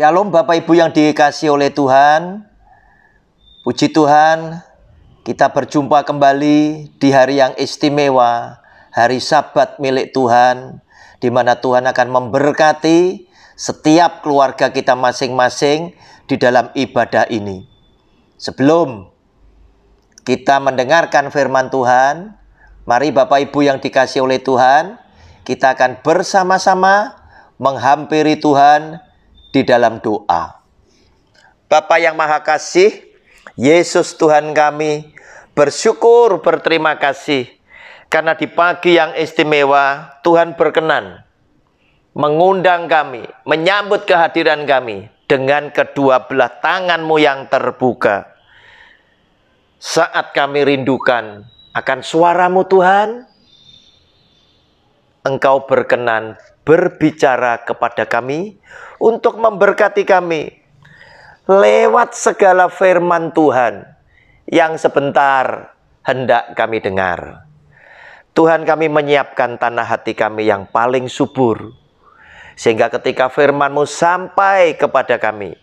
Shalom Bapak Ibu yang dikasihi oleh Tuhan. Puji Tuhan, kita berjumpa kembali di hari yang istimewa, hari Sabat milik Tuhan, di mana Tuhan akan memberkati setiap keluarga kita masing-masing di dalam ibadah ini. Sebelum kita mendengarkan firman Tuhan, mari Bapak Ibu yang dikasihi oleh Tuhan, kita akan bersama-sama menghampiri Tuhan di dalam doa. Bapa yang Maha Kasih, Yesus Tuhan kami, bersyukur berterima kasih karena di pagi yang istimewa Tuhan berkenan mengundang kami, menyambut kehadiran kami dengan kedua belah tangan-Mu yang terbuka. Saat kami rindukan akan suara-Mu Tuhan, Engkau berkenan berbicara kepada kami untuk memberkati kami lewat segala firman Tuhan yang sebentar hendak kami dengar. Tuhan, kami menyiapkan tanah hati kami yang paling subur, sehingga ketika firman-Mu sampai kepada kami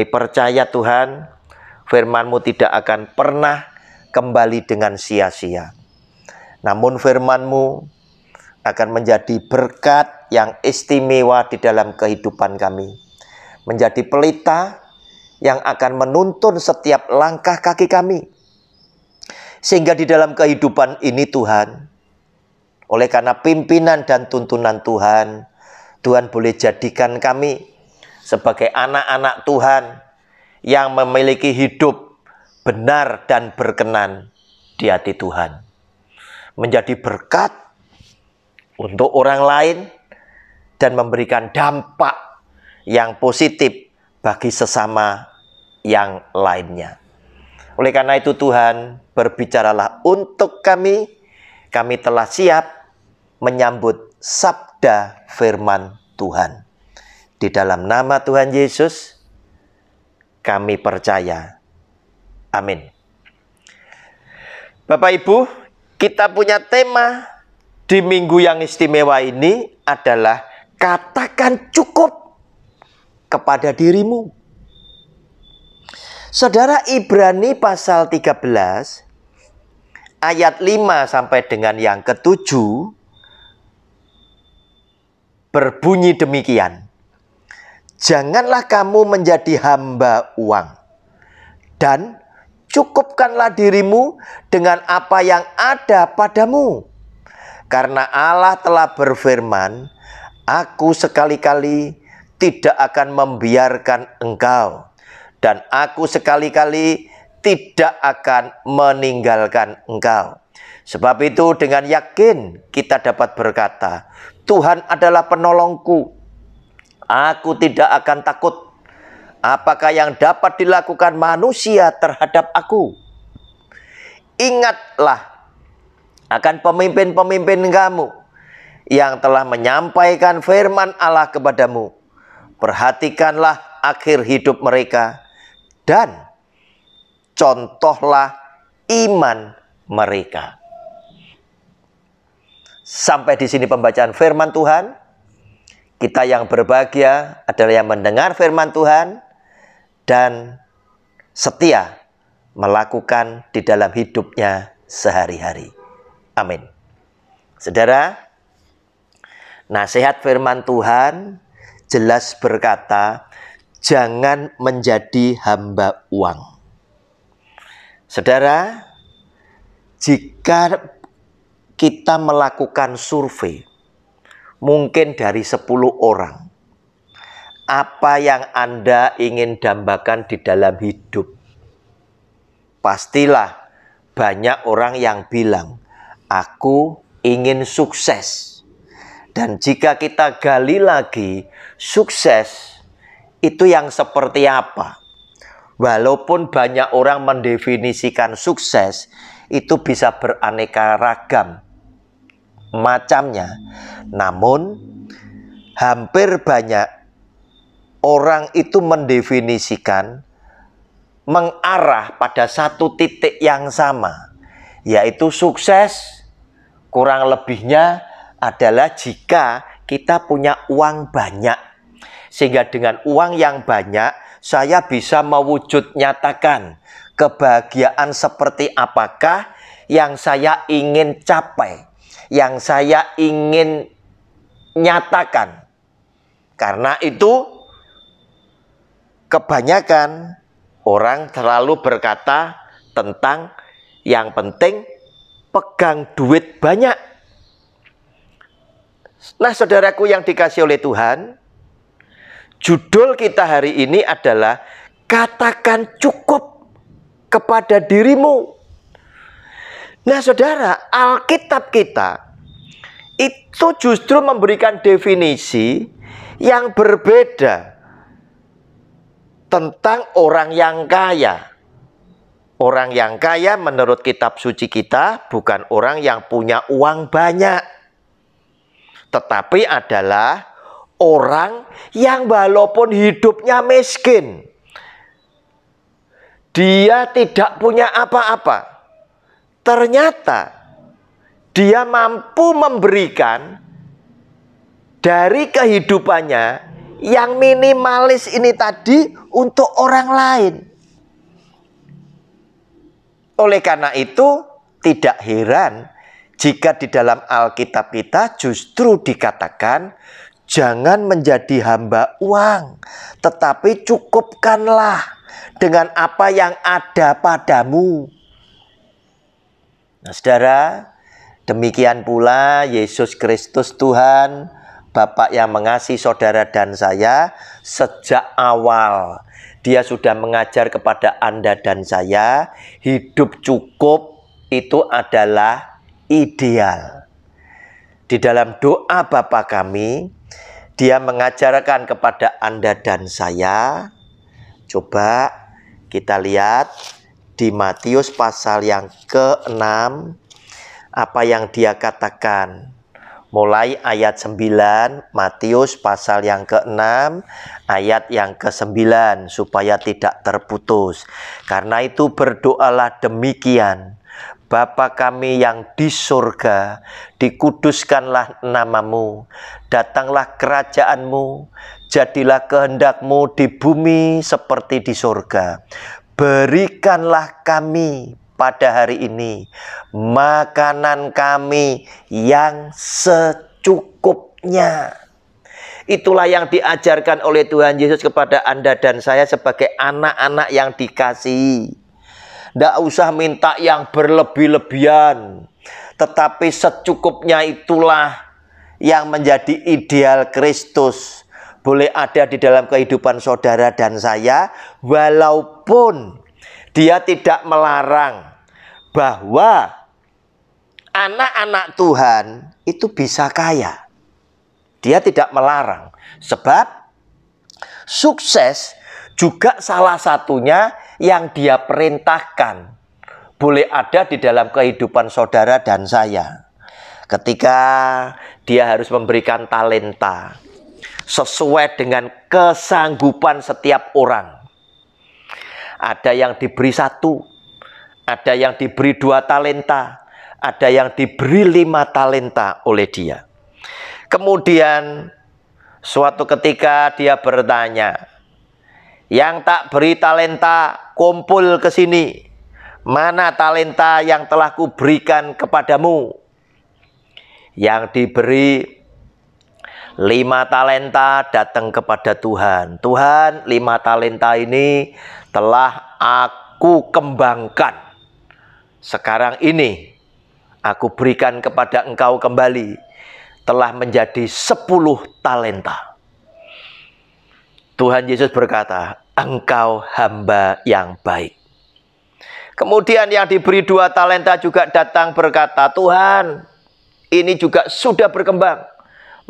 percaya Tuhan, firman-Mu tidak akan pernah kembali dengan sia-sia. Namun firman-Mu akan menjadi berkat yang istimewa di dalam kehidupan kami. Menjadi pelita yang akan menuntun setiap langkah kaki kami. Sehingga di dalam kehidupan ini Tuhan, oleh karena pimpinan dan tuntunan Tuhan, Tuhan boleh jadikan kami sebagai anak-anak Tuhan yang memiliki hidup benar dan berkenan di hati Tuhan. Menjadi berkat untuk orang lain dan memberikan dampak yang positif bagi sesama yang lainnya. Oleh karena itu Tuhan, berbicaralah untuk kami. Kami telah siap menyambut sabda firman Tuhan. Di dalam nama Tuhan Yesus, kami percaya. Amin. Bapak Ibu, kita punya tema di minggu yang istimewa ini adalah katakan cukup kepada dirimu. Saudara, Ibrani pasal 13 ayat 5 sampai dengan yang ke-7 berbunyi demikian. Janganlah kamu menjadi hamba uang, dan cukupkanlah dirimu dengan apa yang ada padamu. Karena Allah telah berfirman, Aku sekali-kali tidak akan membiarkan engkau, dan Aku sekali-kali tidak akan meninggalkan engkau. Sebab itu dengan yakin kita dapat berkata, Tuhan adalah penolongku. Aku tidak akan takut. Apakah yang dapat dilakukan manusia terhadap aku? Ingatlah akan pemimpin-pemimpin kamu yang telah menyampaikan firman Allah kepadamu. Perhatikanlah akhir hidup mereka dan contohlah iman mereka. Sampai di sini pembacaan firman Tuhan. Kita yang berbahagia adalah yang mendengar firman Tuhan dan setia melakukan di dalam hidupnya sehari-hari. Amin. Saudara, nasihat firman Tuhan jelas berkata, jangan menjadi hamba uang. Saudara, jika kita melakukan survei, mungkin dari 10 orang, apa yang Anda ingin dambakan di dalam hidup? Pastilah banyak orang yang bilang, aku ingin sukses. Dan jika kita gali lagi, sukses itu yang seperti apa? Walaupun banyak orang mendefinisikan sukses, itu bisa beraneka ragam macamnya. Namun, hampir banyak orang itu mendefinisikan mengarah pada satu titik yang sama, yaitu sukses kurang lebihnya adalah jika kita punya uang banyak. Sehingga dengan uang yang banyak, saya bisa mewujud nyatakan kebahagiaan seperti apakah yang saya ingin capai, yang saya ingin nyatakan. Karena itu kebanyakan orang terlalu berkata tentang yang penting pegang duit banyak. Nah, saudaraku yang dikasihi oleh Tuhan, judul kita hari ini adalah katakan cukup kepada dirimu. Nah, saudara, Alkitab kita itu justru memberikan definisi yang berbeda tentang orang yang kaya. Orang yang kaya menurut kitab suci kita bukan orang yang punya uang banyak, tetapi adalah orang yang walaupun hidupnya miskin, dia tidak punya apa-apa, ternyata dia mampu memberikan dari kehidupannya yang minimalis ini tadi untuk orang lain. Oleh karena itu, tidak heran jika di dalam Alkitab kita justru dikatakan, jangan menjadi hamba uang, tetapi cukupkanlah dengan apa yang ada padamu. Nah, saudara, demikian pula Yesus Kristus Tuhan, Bapa yang mengasihi saudara dan saya, sejak awal Dia sudah mengajar kepada Anda dan saya, hidup cukup itu adalah ideal. Di dalam doa Bapa kami, Dia mengajarkan kepada Anda dan saya. Coba kita lihat di Matius pasal yang ke-6, apa yang Dia katakan. Mulai ayat 9, Matius pasal yang ke-6, ayat yang ke-9, supaya tidak terputus. Karena itu berdoalah demikian, Bapa kami yang di surga, dikuduskanlah namamu, datanglah kerajaanmu, jadilah kehendakmu di bumi seperti di surga. Berikanlah kami pada hari ini makanan kami yang secukupnya. Itulah yang diajarkan oleh Tuhan Yesus kepada Anda dan saya sebagai anak-anak yang dikasihi. Tidak usah minta yang berlebih-lebihan, tetapi secukupnya itulah yang menjadi ideal Kristus. Boleh ada di dalam kehidupan saudara dan saya, walaupun Dia tidak melarang bahwa anak-anak Tuhan itu bisa kaya. Dia tidak melarang. Sebab sukses juga salah satunya yang Dia perintahkan. Boleh ada di dalam kehidupan saudara dan saya. Ketika Dia harus memberikan talenta sesuai dengan kesanggupan setiap orang. Ada yang diberi 1, ada yang diberi 2 talenta, ada yang diberi 5 talenta oleh Dia. Kemudian suatu ketika Dia bertanya, yang tak beri talenta kumpul ke sini, mana talenta yang telah kuberikan kepadamu? Yang diberi 5 talenta datang kepada Tuhan. Tuhan, 5 talenta ini telah aku kembangkan. Sekarang ini aku berikan kepada engkau kembali. Telah menjadi 10 talenta. Tuhan Yesus berkata, engkau hamba yang baik. Kemudian yang diberi 2 talenta juga datang berkata, Tuhan, ini juga sudah berkembang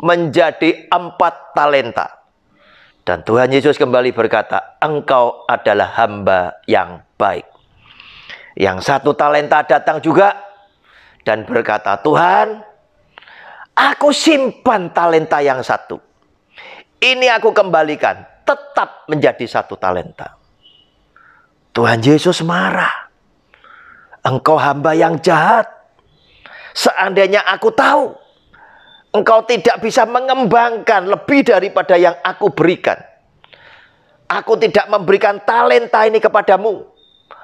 menjadi 4 talenta. Dan Tuhan Yesus kembali berkata, engkau adalah hamba yang baik. Yang 1 talenta datang juga dan berkata, Tuhan, aku simpan talenta yang 1. Ini aku kembalikan, tetap menjadi 1 talenta. Tuhan Yesus marah. Engkau hamba yang jahat. Seandainya aku tahu engkau tidak bisa mengembangkan lebih daripada yang aku berikan. Aku tidak memberikan talenta ini kepadamu.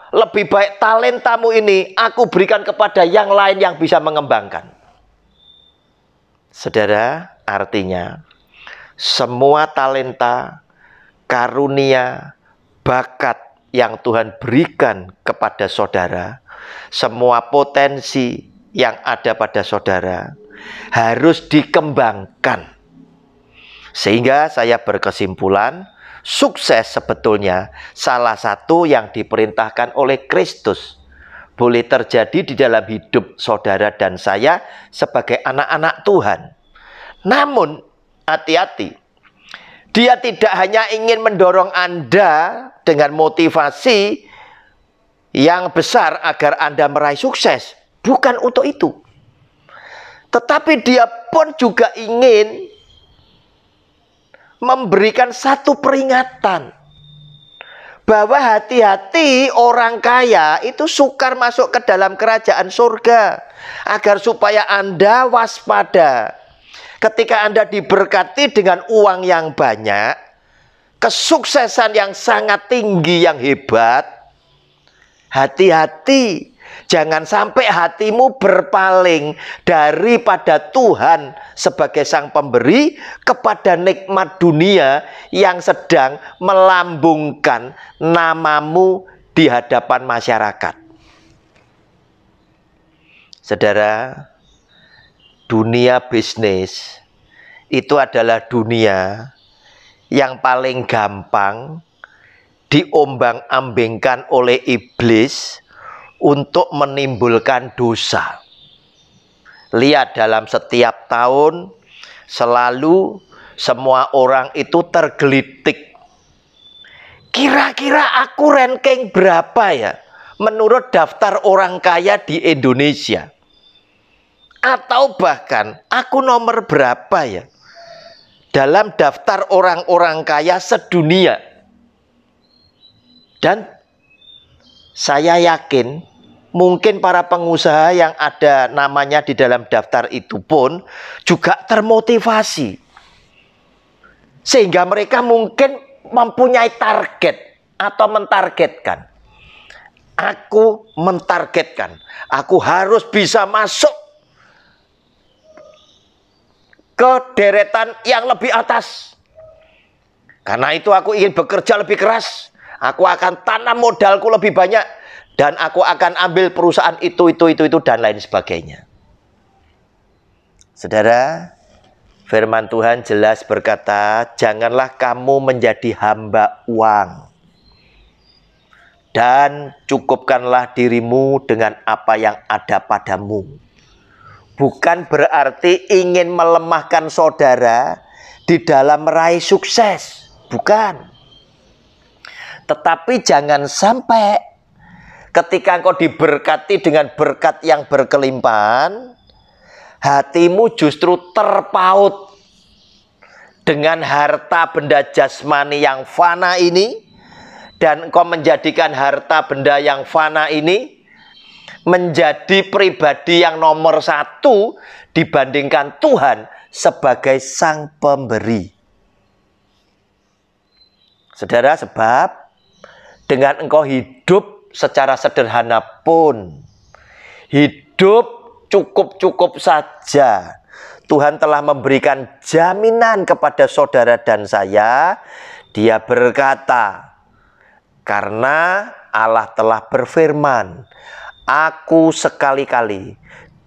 Lebih baik talentamu ini aku berikan kepada yang lain yang bisa mengembangkan. Saudara, artinya semua talenta, karunia, bakat yang Tuhan berikan kepada saudara, semua potensi yang ada pada saudara harus dikembangkan. Sehingga saya berkesimpulan, sukses sebetulnya salah satu yang diperintahkan oleh Kristus boleh terjadi di dalam hidup saudara dan saya sebagai anak-anak Tuhan. Namun, hati-hati. Dia tidak hanya ingin mendorong Anda dengan motivasi yang besar agar Anda meraih sukses. Bukan untuk itu. Tetapi dia pun juga ingin memberikan satu peringatan. Bahwa hati-hati orang kaya itu sukar masuk ke dalam kerajaan surga. Agar supaya Anda waspada. Ketika Anda diberkati dengan uang yang banyak, kesuksesan yang sangat tinggi, yang hebat, hati-hati. Jangan sampai hatimu berpaling daripada Tuhan sebagai sang pemberi kepada nikmat dunia yang sedang melambungkan namamu di hadapan masyarakat. Saudara, dunia bisnis itu adalah dunia yang paling gampang diombang-ambingkan oleh iblis untuk menimbulkan dosa. Lihat, dalam setiap tahun selalu semua orang itu tergelitik. Kira-kira aku ranking berapa ya menurut daftar orang kaya di Indonesia? Atau bahkan aku nomor berapa ya dalam daftar orang-orang kaya sedunia? Dan saya yakin mungkin para pengusaha yang ada namanya di dalam daftar itu pun juga termotivasi. Sehingga mereka mungkin mempunyai target atau mentargetkan. Aku mentargetkan, aku harus bisa masuk ke deretan yang lebih atas. Karena itu aku ingin bekerja lebih keras. Aku akan tanam modalku lebih banyak. Dan aku akan ambil perusahaan itu, dan lain sebagainya. Saudara, firman Tuhan jelas berkata, janganlah kamu menjadi hamba uang. Dan cukupkanlah dirimu dengan apa yang ada padamu. Bukan berarti ingin melemahkan saudara di dalam meraih sukses. Bukan. Tetapi jangan sampai ketika engkau diberkati dengan berkat yang berkelimpahan, hatimu justru terpaut dengan harta benda jasmani yang fana ini, dan engkau menjadikan harta benda yang fana ini menjadi pribadi yang nomor satu dibandingkan Tuhan sebagai sang pemberi. Saudara, sebab dengan engkau hidup secara sederhana pun, hidup cukup-cukup saja, Tuhan telah memberikan jaminan kepada saudara dan saya. Dia berkata, karena Allah telah berfirman, aku sekali-kali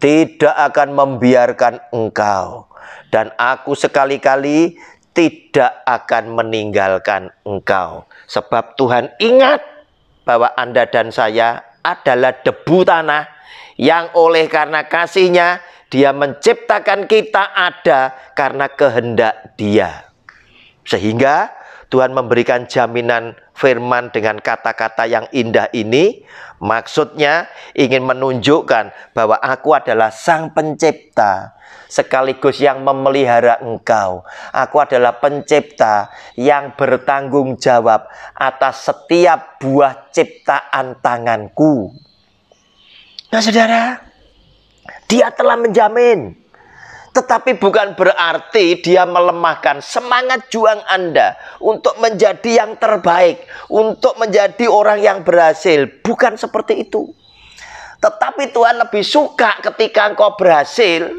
tidak akan membiarkan engkau, dan aku sekali-kali tidak akan meninggalkan engkau. Sebab Tuhan ingat bahwa Anda dan saya adalah debu tanah yang oleh karena kasih-Nya Dia menciptakan kita ada karena kehendak Dia. Sehingga Tuhan memberikan jaminan firman dengan kata-kata yang indah ini. Maksudnya ingin menunjukkan bahwa aku adalah sang pencipta sekaligus yang memelihara engkau. Aku adalah pencipta yang bertanggung jawab atas setiap buah ciptaan tanganku. Nah saudara, Dia telah menjamin. Tetapi bukan berarti dia melemahkan semangat juang Anda untuk menjadi yang terbaik, untuk menjadi orang yang berhasil. Bukan seperti itu. Tetapi Tuhan lebih suka ketika engkau berhasil,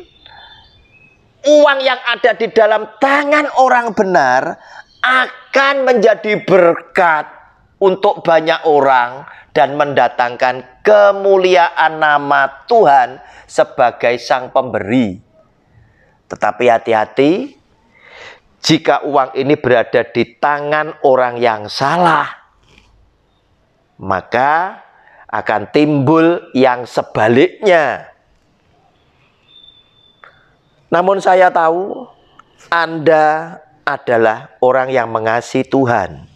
uang yang ada di dalam tangan orang benar akan menjadi berkat untuk banyak orang dan mendatangkan kemuliaan nama Tuhan sebagai Sang Pemberi. Tetapi hati-hati, jika uang ini berada di tangan orang yang salah, maka akan timbul yang sebaliknya. Namun saya tahu Anda adalah orang yang mengasihi Tuhan,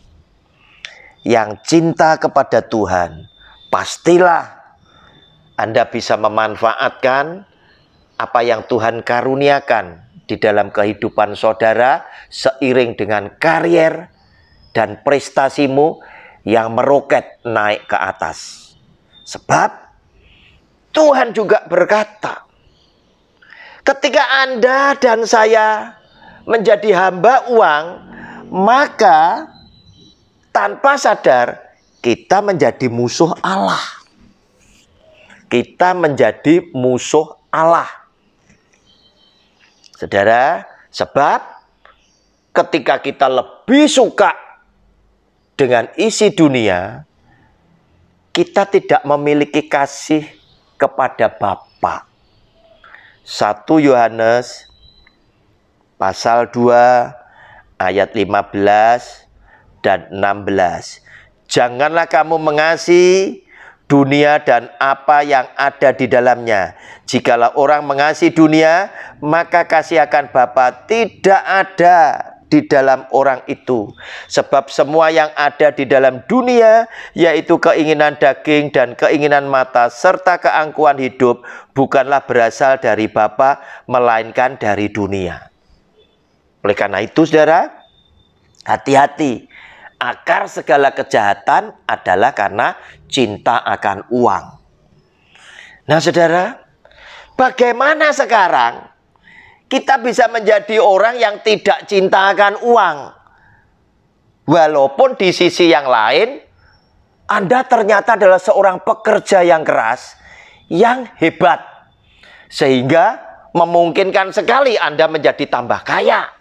yang cinta kepada Tuhan. Pastilah Anda bisa memanfaatkan apa yang Tuhan karuniakan di dalam kehidupan saudara seiring dengan karier dan prestasimu yang meroket naik ke atas. Sebab Tuhan juga berkata, ketika Anda dan saya menjadi hamba uang, maka tanpa sadar kita menjadi musuh Allah. Kita menjadi musuh Allah. Saudara, sebab ketika kita lebih suka dengan isi dunia, kita tidak memiliki kasih kepada Bapa. 1 Yohanes pasal 2 ayat 15 dan 16. Janganlah kamu mengasihi dunia dan apa yang ada di dalamnya. Jikalau orang mengasihi dunia, maka kasih akan Bapa tidak ada di dalam orang itu. Sebab semua yang ada di dalam dunia, yaitu keinginan daging dan keinginan mata, serta keangkuhan hidup, bukanlah berasal dari Bapa, melainkan dari dunia. Oleh karena itu, saudara, hati-hati. Akar segala kejahatan adalah karena cinta akan uang. Nah, saudara, bagaimana sekarang kita bisa menjadi orang yang tidak cinta akan uang? Walaupun di sisi yang lain, Anda ternyata adalah seorang pekerja yang keras, yang hebat. Sehingga memungkinkan sekali Anda menjadi tambah kaya.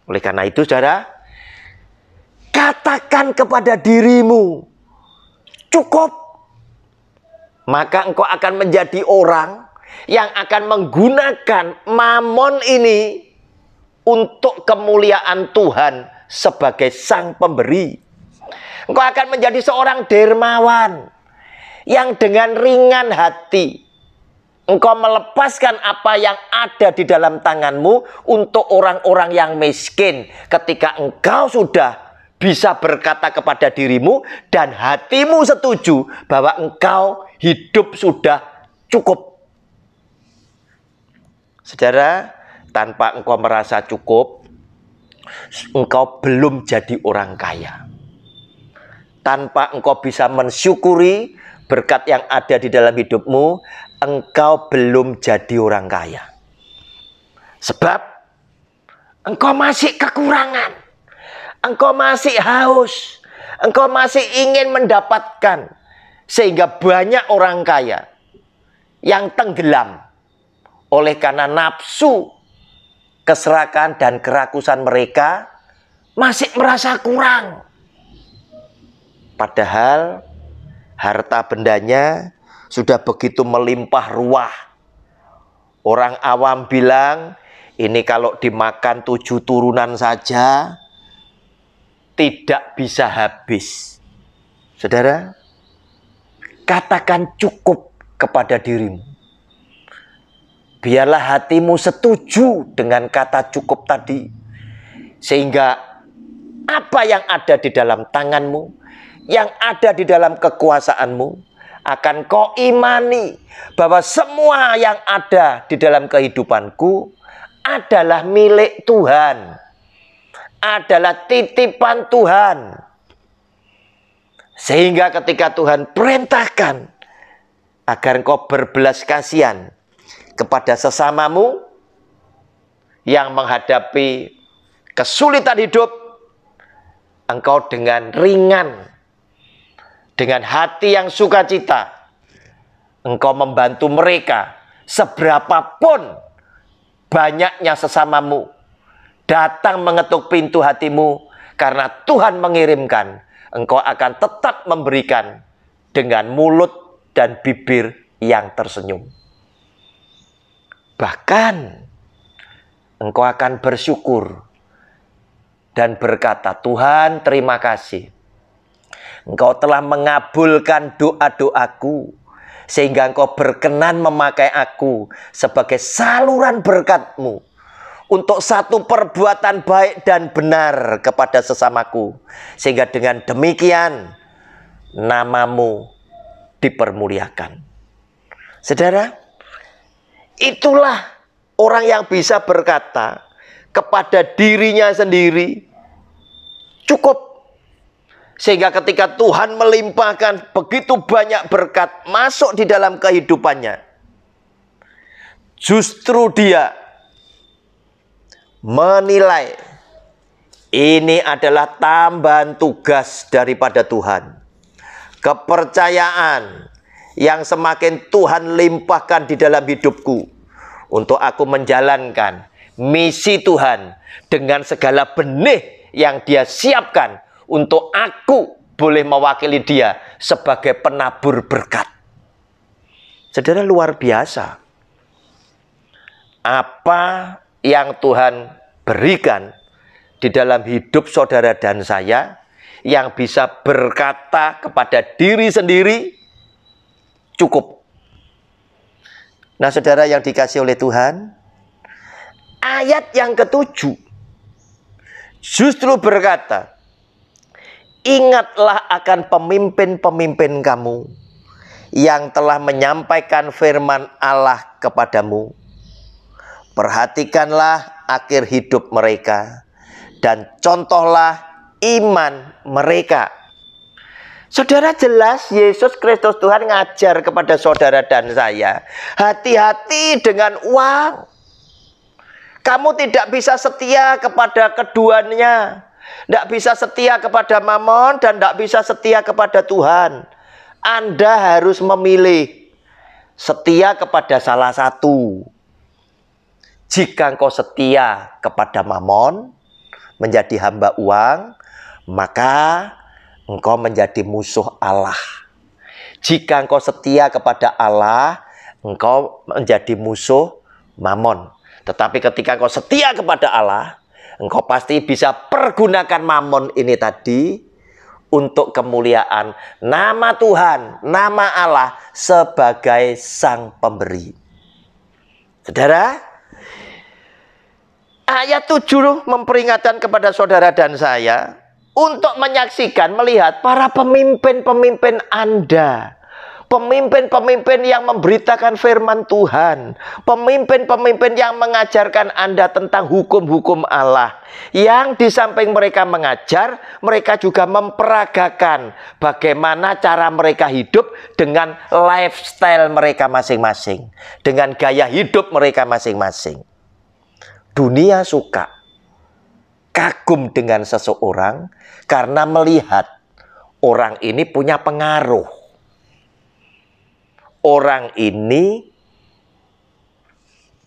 Oleh karena itu, saudara, katakan kepada dirimu, cukup. Maka engkau akan menjadi orang yang akan menggunakan mamon ini untuk kemuliaan Tuhan sebagai Sang Pemberi. Engkau akan menjadi seorang dermawan yang dengan ringan hati engkau melepaskan apa yang ada di dalam tanganmu untuk orang-orang yang miskin. Ketika engkau sudah bisa berkata kepada dirimu dan hatimu setuju bahwa engkau hidup sudah cukup. Saudara, tanpa engkau merasa cukup, engkau belum jadi orang kaya. Tanpa engkau bisa mensyukuri berkat yang ada di dalam hidupmu, engkau belum jadi orang kaya. Sebab engkau masih kekurangan. Engkau masih haus, engkau masih ingin mendapatkan. Sehingga banyak orang kaya yang tenggelam oleh karena nafsu, keserakahan dan kerakusan mereka masih merasa kurang. Padahal harta bendanya sudah begitu melimpah ruah. Orang awam bilang, ini kalau dimakan 7 turunan saja tidak bisa habis. Saudara, katakan cukup kepada dirimu. Biarlah hatimu setuju dengan kata cukup tadi. Sehingga apa yang ada di dalam tanganmu, yang ada di dalam kekuasaanmu, akan kau imani bahwa semua yang ada di dalam kehidupanku adalah milik Tuhan. Adalah titipan Tuhan. Sehingga ketika Tuhan perintahkan agar engkau berbelas kasihan kepada sesamamu yang menghadapi kesulitan hidup, engkau dengan ringan, dengan hati yang sukacita, engkau membantu mereka. Seberapapun banyaknya sesamamu datang mengetuk pintu hatimu, karena Tuhan mengirimkan, engkau akan tetap memberikan dengan mulut dan bibir yang tersenyum. Bahkan engkau akan bersyukur dan berkata, Tuhan terima kasih. Engkau telah mengabulkan doa-doaku, sehingga engkau berkenan memakai aku sebagai saluran berkat-Mu untuk satu perbuatan baik dan benar kepada sesamaku. Sehingga dengan demikian nama-Mu dipermuliakan. Saudara, itulah orang yang bisa berkata kepada dirinya sendiri, cukup. Sehingga ketika Tuhan melimpahkan begitu banyak berkat masuk di dalam kehidupannya, justru dia menilai ini adalah tambahan tugas daripada Tuhan. Kepercayaan yang semakin Tuhan limpahkan di dalam hidupku untuk aku menjalankan misi Tuhan dengan segala benih yang Dia siapkan untuk aku boleh mewakili Dia sebagai penabur berkat. Saudara, luar biasa apa yang Tuhan berikan di dalam hidup saudara dan saya, yang bisa berkata kepada diri sendiri, cukup. Nah, saudara yang dikasihi oleh Tuhan, ayat yang ke-7 justru berkata, ingatlah akan pemimpin-pemimpin kamu yang telah menyampaikan firman Allah kepadamu. Perhatikanlah akhir hidup mereka dan contohlah iman mereka. Saudara, jelas Yesus Kristus Tuhan ngajar kepada saudara dan saya, hati-hati dengan uang. Kamu tidak bisa setia kepada keduanya. Tidak bisa setia kepada Mammon dan tidak bisa setia kepada Tuhan. Anda harus memilih setia kepada salah satu. Jika engkau setia kepada Mammon, menjadi hamba uang, maka engkau menjadi musuh Allah. Jika engkau setia kepada Allah, engkau menjadi musuh Mammon. Tetapi ketika engkau setia kepada Allah, engkau pasti bisa pergunakan Mammon ini tadi untuk kemuliaan nama Tuhan, nama Allah sebagai Sang Pemberi. Saudara, ayat 7 memperingatkan kepada saudara dan saya untuk menyaksikan, melihat para pemimpin-pemimpin Anda. Pemimpin-pemimpin yang memberitakan firman Tuhan. Pemimpin-pemimpin yang mengajarkan Anda tentang hukum-hukum Allah. Yang di samping mereka mengajar, mereka juga memperagakan bagaimana cara mereka hidup dengan lifestyle mereka masing-masing. Dengan gaya hidup mereka masing-masing. Dunia suka, kagum dengan seseorang karena melihat orang ini punya pengaruh. Orang ini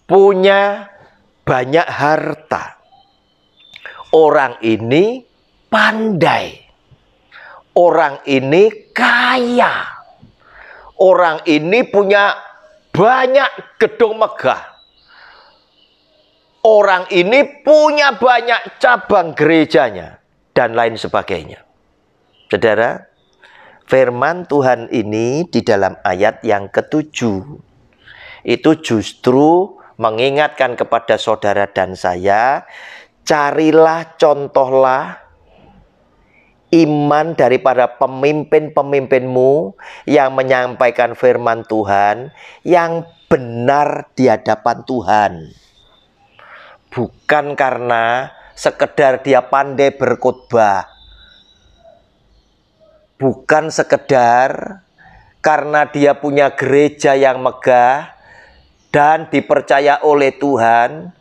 punya banyak harta. Orang ini pandai. Orang ini kaya. Orang ini punya banyak gedung megah. Orang ini punya banyak cabang gerejanya. Dan lain sebagainya. Saudara, firman Tuhan ini di dalam ayat yang ke-7 itu justru mengingatkan kepada saudara dan saya, carilah, contohlah iman daripada pemimpin-pemimpinmu yang menyampaikan firman Tuhan yang benar di hadapan Tuhan. Bukan karena sekedar dia pandai berkhotbah. Bukan sekedar karena dia punya gereja yang megah, dan dipercaya oleh Tuhan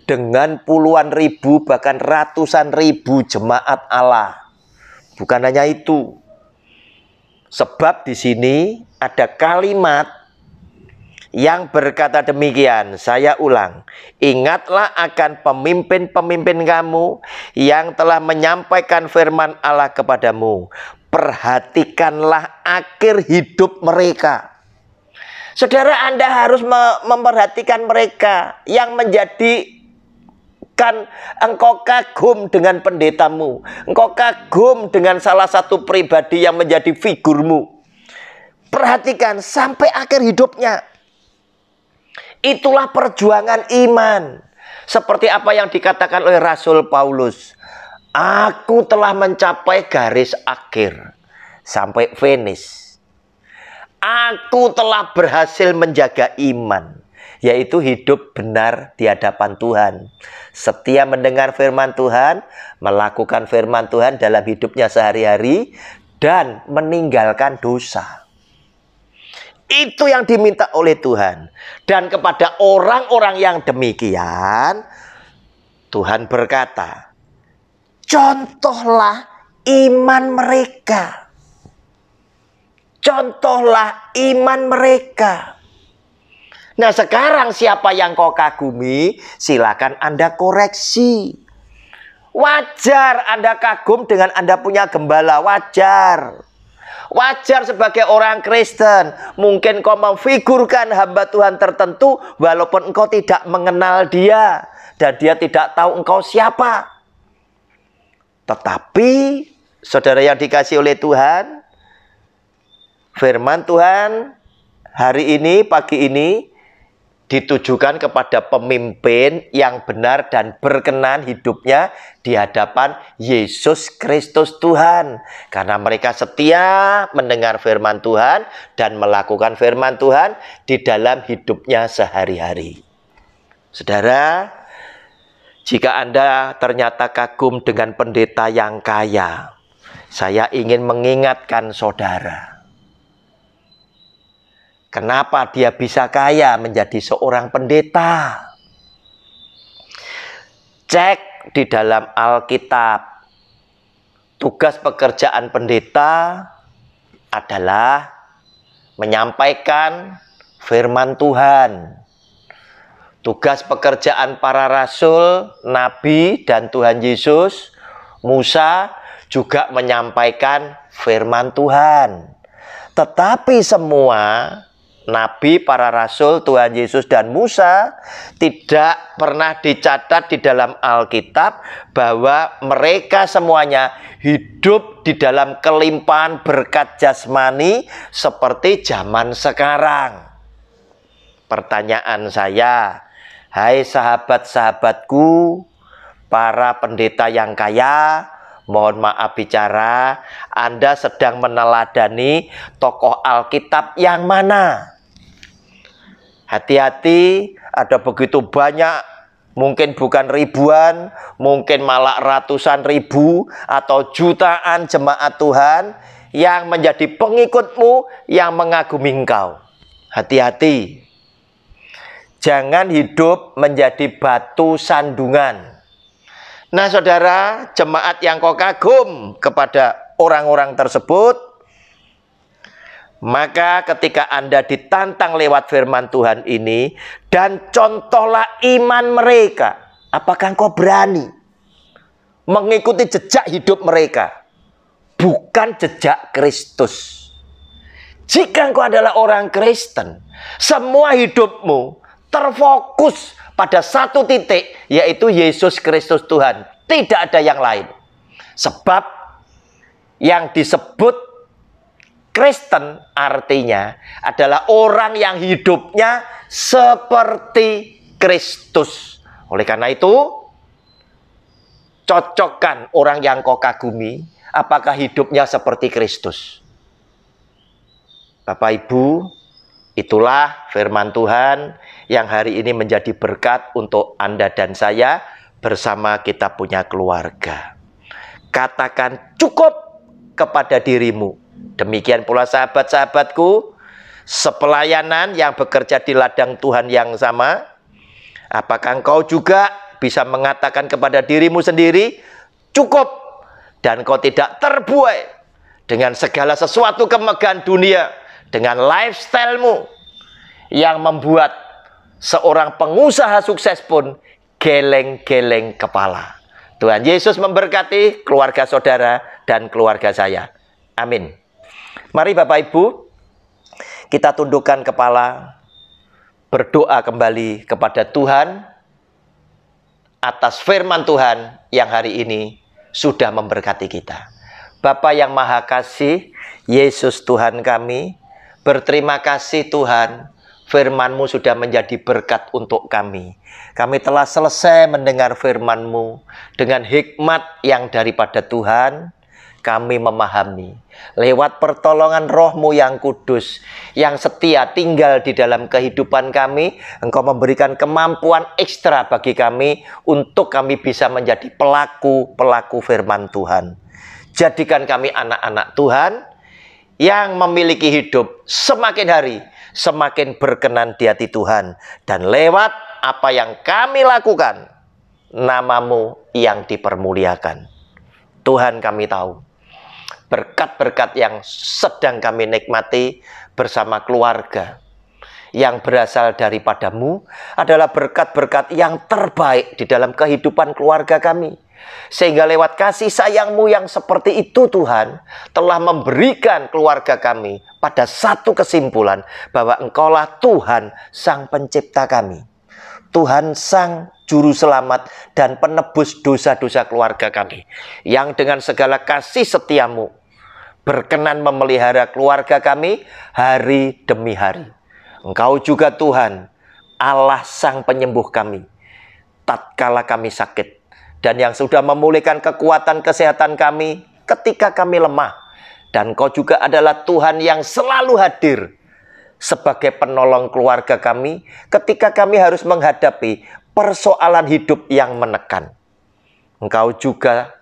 dengan puluhan ribu bahkan ratusan ribu jemaat Allah. Bukan hanya itu. Sebab di sini ada kalimat yang berkata demikian, saya ulang. Ingatlah akan pemimpin-pemimpin kamu yang telah menyampaikan firman Allah kepadamu. Perhatikanlah akhir hidup mereka. Saudara, Anda harus memperhatikan mereka yang menjadikan engkau kagum dengan pendetamu. Engkau kagum dengan salah satu pribadi yang menjadi figurmu. Perhatikan sampai akhir hidupnya. Itulah perjuangan iman. Seperti apa yang dikatakan oleh Rasul Paulus. Aku telah mencapai garis akhir. Sampai finish. Aku telah berhasil menjaga iman. Yaitu hidup benar di hadapan Tuhan. Setia mendengar firman Tuhan. Melakukan firman Tuhan dalam hidupnya sehari-hari. Dan meninggalkan dosa. Itu yang diminta oleh Tuhan. Dan kepada orang-orang yang demikian, Tuhan berkata, contohlah iman mereka. Contohlah iman mereka. Nah, sekarang siapa yang kau kagumi, silakan Anda koreksi. Wajar Anda kagum dengan Anda punya gembala, wajar. Wajar sebagai orang Kristen. Mungkin kau memfigurkan hamba Tuhan tertentu walaupun engkau tidak mengenal dia. Dan dia tidak tahu engkau siapa. Tetapi saudara yang dikasihi oleh Tuhan, firman Tuhan hari ini, pagi ini ditujukan kepada pemimpin yang benar dan berkenan hidupnya di hadapan Yesus Kristus Tuhan. Karena mereka setia mendengar firman Tuhan dan melakukan firman Tuhan di dalam hidupnya sehari-hari. Saudara, jika Anda ternyata kagum dengan pendeta yang kaya, saya ingin mengingatkan saudara. Kenapa dia bisa kaya menjadi seorang pendeta? Cek di dalam Alkitab. Tugas pekerjaan pendeta adalah menyampaikan firman Tuhan. Tugas pekerjaan para rasul, nabi, dan Tuhan Yesus, Musa juga menyampaikan firman Tuhan. Tetapi semua nabi, para rasul, Tuhan Yesus dan Musa tidak pernah dicatat di dalam Alkitab bahwa mereka semuanya hidup di dalam kelimpahan berkat jasmani seperti zaman sekarang. Pertanyaan saya, hai sahabat-sahabatku, para pendeta yang kaya, mohon maaf bicara, Anda sedang meneladani tokoh Alkitab yang mana? Hati-hati, ada begitu banyak, mungkin bukan ribuan, mungkin malah ratusan ribu atau jutaan jemaat Tuhan yang menjadi pengikutmu yang mengagumi engkau. Hati-hati, jangan hidup menjadi batu sandungan. Nah saudara, jemaat yang kau kagum kepada orang-orang tersebut, maka ketika Anda ditantang lewat firman Tuhan ini, dan contohlah iman mereka, apakah engkau berani mengikuti jejak hidup mereka? Bukan jejak Kristus. Jika engkau adalah orang Kristen, semua hidupmu terfokus pada satu titik, yaitu Yesus Kristus Tuhan. Tidak ada yang lain. Sebab yang disebut Kristen artinya adalah orang yang hidupnya seperti Kristus. Oleh karena itu, cocokkan orang yang kau kagumi, apakah hidupnya seperti Kristus. Bapak Ibu, itulah firman Tuhan yang hari ini menjadi berkat untuk Anda dan saya bersama kita punya keluarga. Katakan cukup kepada dirimu. Demikian pula sahabat-sahabatku, sepelayanan yang bekerja di ladang Tuhan yang sama? Apakah engkau juga bisa mengatakan kepada dirimu sendiri, cukup, dan kau tidak terbuai dengan segala sesuatu kemegahan dunia, dengan lifestyle-mu yang membuat seorang pengusaha sukses pun geleng-geleng kepala. Tuhan Yesus memberkati keluarga saudara dan keluarga saya. Amin. Mari Bapak Ibu, kita tundukkan kepala, berdoa kembali kepada Tuhan atas firman Tuhan yang hari ini sudah memberkati kita. Bapa yang Maha Kasih, Yesus Tuhan kami, berterima kasih Tuhan, firman-Mu sudah menjadi berkat untuk kami. Kami telah selesai mendengar firman-Mu dengan hikmat yang daripada Tuhan. Kami memahami lewat pertolongan Roh-Mu yang kudus, yang setia tinggal di dalam kehidupan kami. Engkau memberikan kemampuan ekstra bagi kami untuk kami bisa menjadi pelaku-pelaku firman Tuhan. Jadikan kami anak-anak Tuhan yang memiliki hidup semakin hari semakin berkenan di hati Tuhan. Dan lewat apa yang kami lakukan, nama-Mu yang dipermuliakan. Tuhan, kami tahu berkat-berkat yang sedang kami nikmati bersama keluarga yang berasal daripada-Mu adalah berkat-berkat yang terbaik di dalam kehidupan keluarga kami. Sehingga lewat kasih sayang-Mu yang seperti itu Tuhan, telah memberikan keluarga kami pada satu kesimpulan bahwa Engkaulah Tuhan Sang Pencipta kami, Tuhan Sang Juru Selamat dan penebus dosa-dosa keluarga kami, yang dengan segala kasih setia-Mu berkenan memelihara keluarga kami hari demi hari. Engkau juga Tuhan, Allah Sang Penyembuh kami, tatkala kami sakit, dan yang sudah memulihkan kekuatan kesehatan kami ketika kami lemah. Dan Engkau juga adalah Tuhan yang selalu hadir sebagai penolong keluarga kami ketika kami harus menghadapi persoalan hidup yang menekan. Engkau juga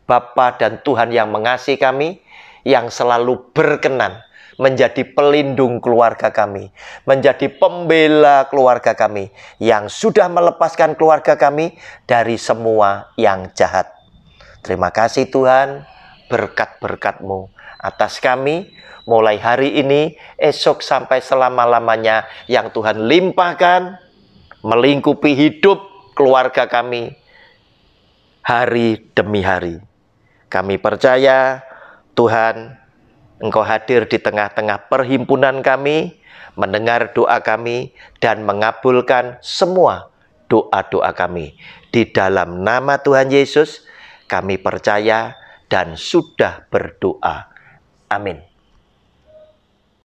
Bapa dan Tuhan yang mengasihi kami, yang selalu berkenan menjadi pelindung keluarga kami, menjadi pembela keluarga kami, yang sudah melepaskan keluarga kami dari semua yang jahat. Terima kasih Tuhan, berkat-berkat-Mu atas kami, mulai hari ini, esok sampai selama-lamanya, yang Tuhan limpahkan, melingkupi hidup keluarga kami, hari demi hari. Kami percaya, Tuhan, Engkau hadir di tengah-tengah perhimpunan kami, mendengar doa kami, dan mengabulkan semua doa-doa kami. Di dalam nama Tuhan Yesus, kami percaya dan sudah berdoa. Amin.